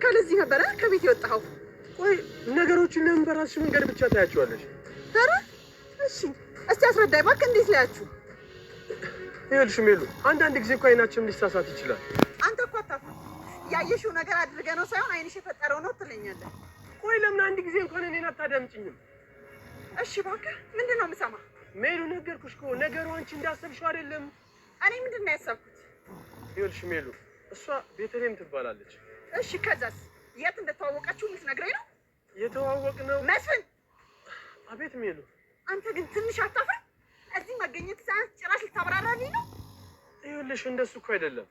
ከለዚህ ነበር ከቤት የወጣው። ቆይ ነገሮችን ለምን በራስሽ መንገድ ብቻ ታያቸዋለሽ? ኧረ እሺ እስቲ አስረዳይ እባክህ። እንዴት ላያችሁ? ይኸውልሽ ሜሉ፣ አንዳንድ ጊዜ እኮ አይናችንም ሊሳሳት ይችላል። አንተ እኮ አታፍርም? ያየሽው ነገር አድርገህ ነው ሳይሆን አይንሽ የፈጠረው ነው ትለኛለህ። ቆይ ለምን አንድ ጊዜ እንኳን እኔን አታዳምጪኝም? እሺ እባክህ ምንድን ነው የምሰማ? ሜሉ ነገርኩሽ እኮ ነገሩ አንቺ እንዳሰብሽው አይደለም። እኔ ምንድን ነው ያሰብኩት? ይኸውልሽ ሜሉ፣ እሷ ቤተልሔም ትባላለች። እሺ ከዛስ? የት እንደተዋወቃችሁ ልትነግረኝ ነው? የተዋወቅነው መስፍን። አቤት ሜሉ። አንተ ግን ትንሽ አታፍርም? እዚህ መገኘት ሳይንስ ጭራሽ ልታብራራልኝ ነው? ይኸውልሽ እንደሱ እኮ አይደለም።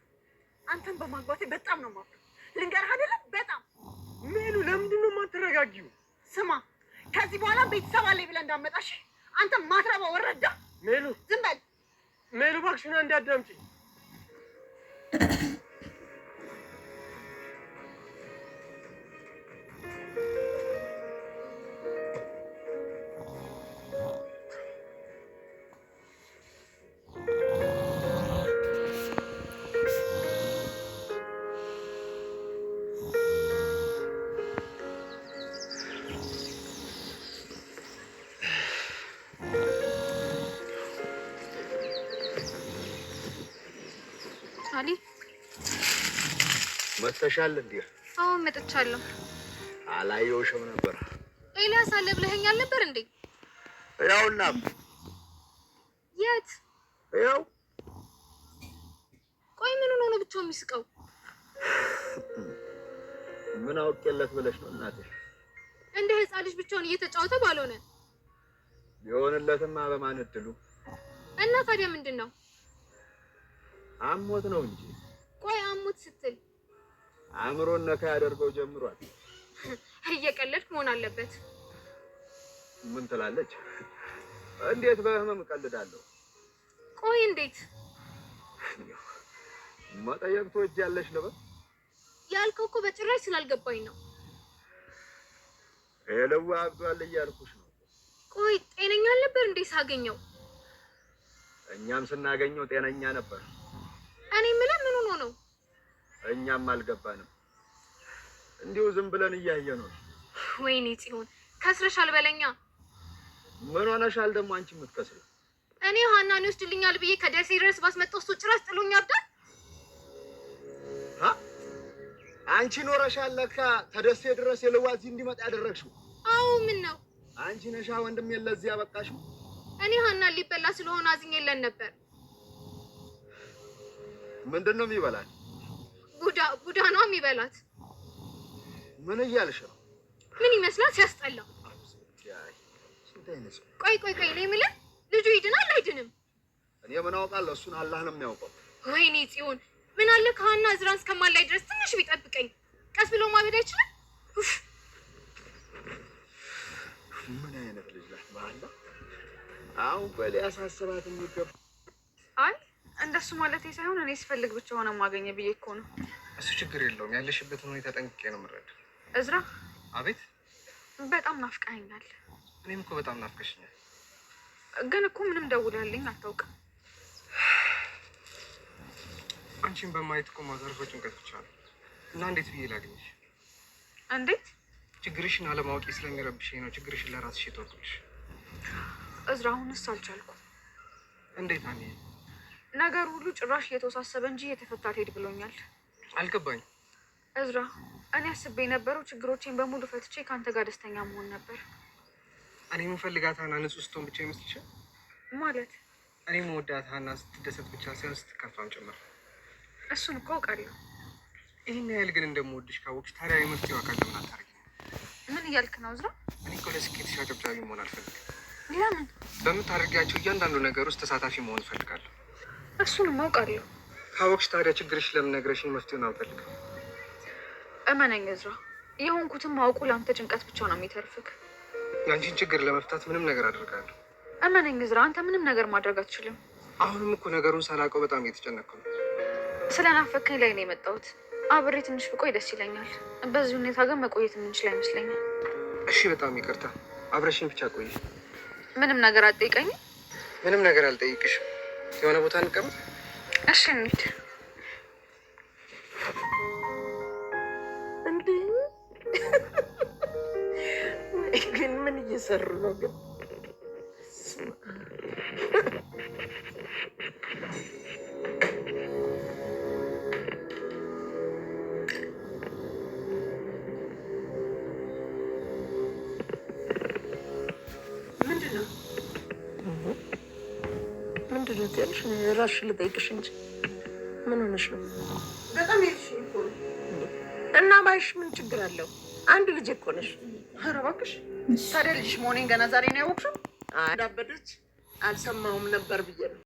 አንተን በማግባቴ በጣም ነው የማፍረው። ልንገርህ አይደለም በጣም። ሜሉ ለምንድን ነው የማትረጋጊው? ስማ ከዚህ በኋላ ቤተሰብ አለኝ ብለህ እንዳመጣሽ። አንተ ማትረባ ወረዳ። ሜሉ ዝም በል ሜሉ፣ እባክሽን አንዴ አዳምጪኝ። አሊ መጥተሻል እንዴ? አዎ መጥቻለሁ። አላየሁሽም ነበር። ኤልያስ አለ ብለኸኛል ነበር እንዴ? ያውና የት? ያው ቆይ ምን ሆኖ ነው ብቻው የሚስቀው? ምን አውቄለት ብለሽ ነው እናቴ? እንደ ህፃን ልጅ ብቻውን እየተጫወተ ባልሆነ ቢሆንለትማ በማን እድሉ። እና ታዲያ ምንድን ነው? አሞት ነው እንጂ። ቆይ አሞት ስትል አእምሮን ነካ ያደርገው ጀምሯል። እየቀለድክ መሆን አለበት። ምን ትላለች? እንዴት በህመም እቀልዳለሁ? ቆይ እንዴት? መጠየቅ ትወጃለሽ ልበል? ያልከው እኮ በጭራሽ ስላልገባኝ ነው። ኤለዋ አብዷል እያልኩሽ ነው። ቆይ ጤነኛ አልነበር እንዴ ሳገኘው? እኛም ስናገኘው ጤነኛ ነበር። እኔ ምንም ምን ሆኖ ነው? እኛም አልገባንም። እንዲሁ ዝም ብለን እያየነው ነው። ወይኔ ጽዮን ከስረሻል በለኛ። ምን ሆነሻል ደግሞ አንቺ የምትከስሪ? እኔ ሀናን ይወስድልኛል ብዬ ከደሴ ድረስ ባስመጣው እሱ ጭራሽ ጥሎኝ አብዳል። አንቺ ኖረሻል ለካ ተደሴ ድረስ የልዋዚ እንዲመጣ ያደረግሽው። አዎ ምን ነው? አንቺ ነሻ ወንድም የለዚህ ያበቃሽው። እኔ ሀናን ሊበላ ስለሆነ አዝኜለን ነበር። ምንድን ነው የሚበላት? ቡዳ ነው የሚበላት። ምን እያልሽ ነው? ምን ይመስላል ሲያስጠላ። ቆይ እኔ የምልህ ልጁ ይድናል አይድንም? እኔ ምን አውቃለሁ? እሱን አላህ ነው የሚያውቀው። ወይኔ ጽዮን ምን አለ ከሀና እዝራን እስከማላይ ድረስ ትንሽ ቢጠብቀኝ። ቀስ ብሎ ማበድ አይችልም? ምን አይነት ልጅ ናት ማለት? አሁን በል ያሳስባት የሚገባ። አይ እንደሱ ማለት ሳይሆን እኔ ስፈልግ ብቻ ሆነ ማገኘ ብዬ እኮ ነው። እሱ ችግር የለውም። ያለሽበትን ሁኔታ ጠንቅቄ ነው የምረዳው። እዝራ አቤት። በጣም ናፍቀኸኛል። እኔም እኮ በጣም ናፍቀሽኛል። ግን እኮ ምንም ደውለህልኝ አታውቅም። አንቺን በማየት እኮ ማዘርፎ ጭንቀት ብቻ ነው። እና እንዴት ብዬ ላገኝሽ? እንዴት? ችግርሽን አለማወቄ ስለሚረብሽኝ ነው ችግርሽን ለራስሽ የተወኩልሽ። እዝራ አሁንስ አልቻልኩም። እንዴት አንዴ? ነገሩ ሁሉ ጭራሽ እየተወሳሰበ እንጂ እየተፈታ ሄድ ብሎኛል። አልገባኝም። እዝራ እኔ አስቤ የነበረው ችግሮቼን በሙሉ ፈትቼ ከአንተ ጋር ደስተኛ መሆን ነበር። እኔ የምፈልጋት ሀና ንጹህ ስትሆን ብቻ ይመስልሻል? ማለት እኔ መወዳት ሀና ስትደሰት ብቻ ሳይሆን ስትከፋም ጭምር። እሱን እኮ አውቃለሁ። ይህን ያህል ግን እንደምወድሽ ካወቅሽ ታዲያ የመፍትሄው አካል ለምን አታረጊም? ምን እያልክ ነው እዝራ? እኔ እኮ ለስኬትሽ አጨብጫቢ መሆን አልፈልግም። ለምን? በምታደርጊያቸው እያንዳንዱ ነገር ውስጥ ተሳታፊ መሆን እፈልጋለሁ። እሱንም አውቃለሁ። ካወቅሽ ታዲያ ችግርሽ ለምን ነግረሽኝ መፍትሄውን አንፈልግም? እመነኝ እዝራ፣ የሆንኩትን ማወቁ ለአንተ ጭንቀት ብቻ ነው የሚተርፍክ። የአንቺን ችግር ለመፍታት ምንም ነገር አደርጋለሁ። እመነኝ እዝራ፣ አንተ ምንም ነገር ማድረግ አትችልም። አሁንም እኮ ነገሩን ሳላውቀው በጣም እየተጨነቅኩ ነው። ስለናፈከኝ ላይ ነው የመጣሁት። አብሬ ትንሽ ብቆይ ደስ ይለኛል። በዚህ ሁኔታ ግን መቆየት የምንችል አይመስለኝም። እሺ፣ በጣም ይቅርታ። አብረሽኝ ብቻ ቆይ። ምንም ነገር አትጠይቀኝም? ምንም ነገር አልጠይቅሽም። የሆነ ቦታ እንቀመጥ። እሺ እንሂድ። እንዴ እየሰሩ ነው ግን ምንድን ነው ትያለሽ? እራስሽን ልጠይቅሽ እንጂ ምን ሆነሽ ነው? በጣም የልሽኝ እኮ ነው። እና ባይሽ ምን ችግር አለው? አንድ ልጅ እኮ ነሽ። ኧረ እባክሽ ታዲያ ልጅሽ መሆኔን ገና ዛሬ ነው ያወቅሽው? እንዳበደች አልሰማሁም ነበር ብዬ ነው።